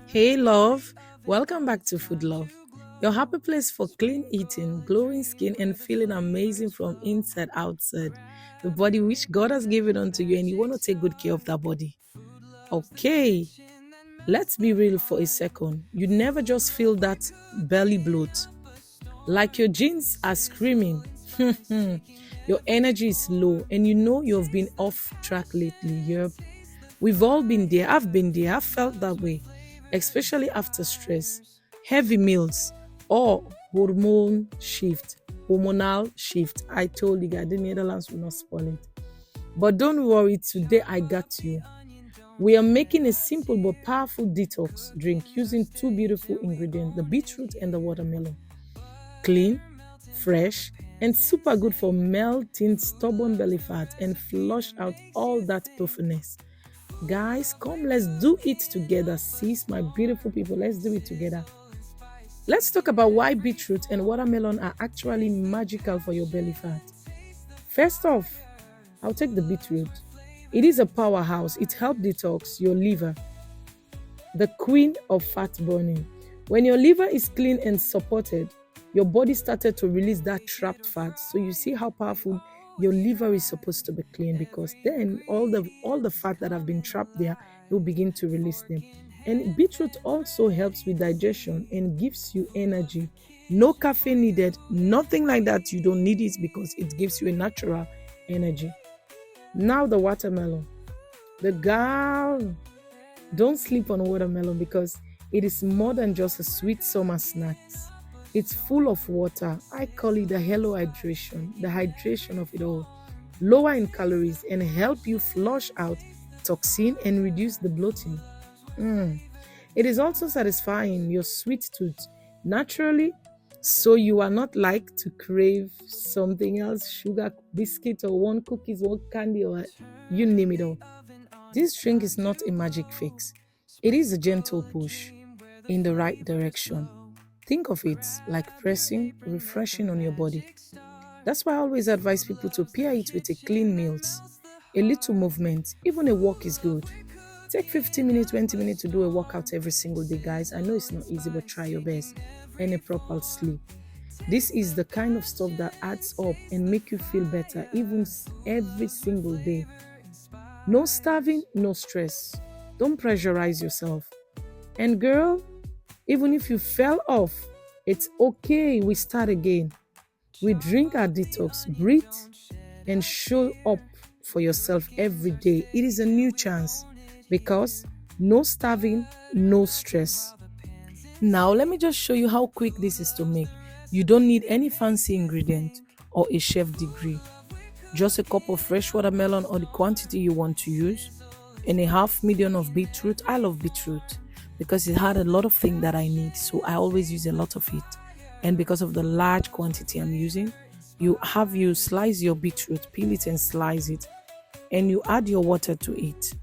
Hey, love. Welcome back to Food Love, your happy place for clean eating, glowing skin, and feeling amazing from inside outside. The body which God has given unto you, and you want to take good care of that body. Okay, let's be real for a second. You never just feel that belly bloat, like your jeans are screaming. Your energy is low, and you know you've been off track lately. We've all been there. I've been there. I've felt that way, especially after stress, heavy meals, or hormonal shift. I told you guys, the Netherlands will not spoil it. But don't worry, today I got you. We are making a simple but powerful detox drink using two beautiful ingredients, the beetroot and the watermelon. Clean, fresh, and super good for melting stubborn belly fat and flush out all that puffiness. Guys, come, let's do it together. Sis, my beautiful people, let's do it together. Let's talk about why beetroot and watermelon are actually magical for your belly fat. First off, I'll take the beetroot. It is a powerhouse. It helps detox your liver, the queen of fat burning. When your liver is clean and supported, your body started to release that trapped fat. So you see how powerful your liver is supposed to be clean, because then all the fat that have been trapped there will begin to release them. And beetroot also helps with digestion and gives you energy. No caffeine needed, nothing like that. You don't need it because it gives you a natural energy. Now the watermelon. The girl, don't sleep on watermelon because it is more than just a sweet summer snack. It's full of water. I call it the hello hydration, the hydration of it all. Lower in calories and help you flush out toxin and reduce the bloating. It is also satisfying your sweet tooth naturally, so you are not like to crave something else, sugar, biscuit, or one cookies, one candy, or you name it all. This drink is not a magic fix. It is a gentle push in the right direction. Think of it like pressing, refreshing on your body. That's why I always advise people to pair it with a clean meals. A little movement, even a walk is good. Take 15 minutes, 20 minutes to do a workout every single day, guys. I know it's not easy, but try your best. And a proper sleep. This is the kind of stuff that adds up and make you feel better even every single day. No starving, no stress. Don't pressurize yourself. And girl, even if you fell off, it's okay. We start again. We drink our detox, breathe, and show up for yourself every day. It is a new chance because no starving, no stress. Now, let me just show you how quick this is to make. You don't need any fancy ingredient or a chef degree. Just a cup of fresh watermelon or the quantity you want to use, and a half medium of beetroot. I love beetroot because it had a lot of things that I need, so I always use a lot of it. And because of the large quantity I'm using, you slice your beetroot, peel it and slice it, and you add your water to it.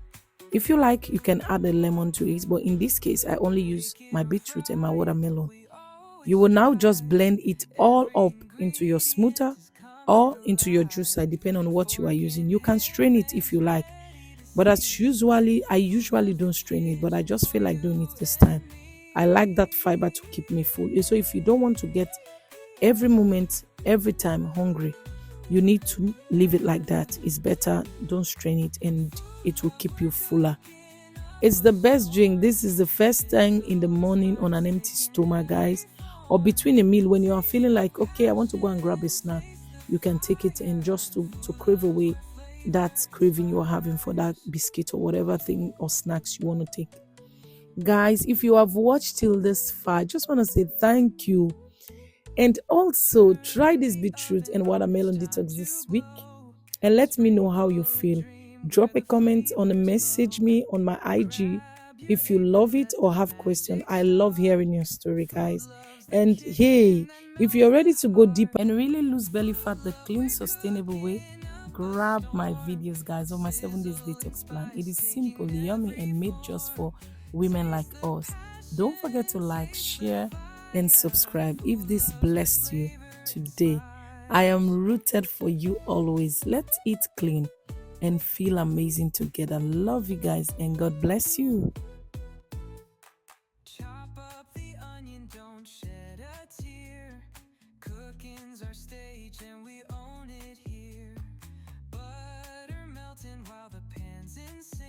If you like, you can add a lemon to it, but in this case, I only use my beetroot and my watermelon. You will now just blend it all up into your smoother or into your juicer, depending on what you are using. You can strain it if you like, but I usually don't strain it, but I just feel like doing it this time. I like that fiber to keep me full. So if you don't want to get every moment, every time hungry, you need to leave it like that. It's better, don't strain it, and it will keep you fuller. It's the best drink. This is the first time in the morning on an empty stomach, guys, or between a meal when you are feeling like, okay, I want to go and grab a snack. You can take it and just to crave away that craving you are having for that biscuit or whatever thing or snacks you want to take. Guys, if you have watched till this far, I just want to say thank you. And also try this beetroot and watermelon detox this week and let me know how you feel. Drop a comment or message me on my IG if you love it or have questions. I love hearing your story, guys. And hey, if you're ready to go deeper and really lose belly fat the clean, sustainable way, grab my videos, guys, on my 7 days detox plan. It is simple, yummy, and made just for women like us. Don't forget to like, share, and subscribe if this blessed you today. I am rooted for you always. Let's eat clean and feel amazing together. Love you guys, and God bless you. don't shed a tear. Cooking's our stage and we own it here. Butter melting while the pan's in sync.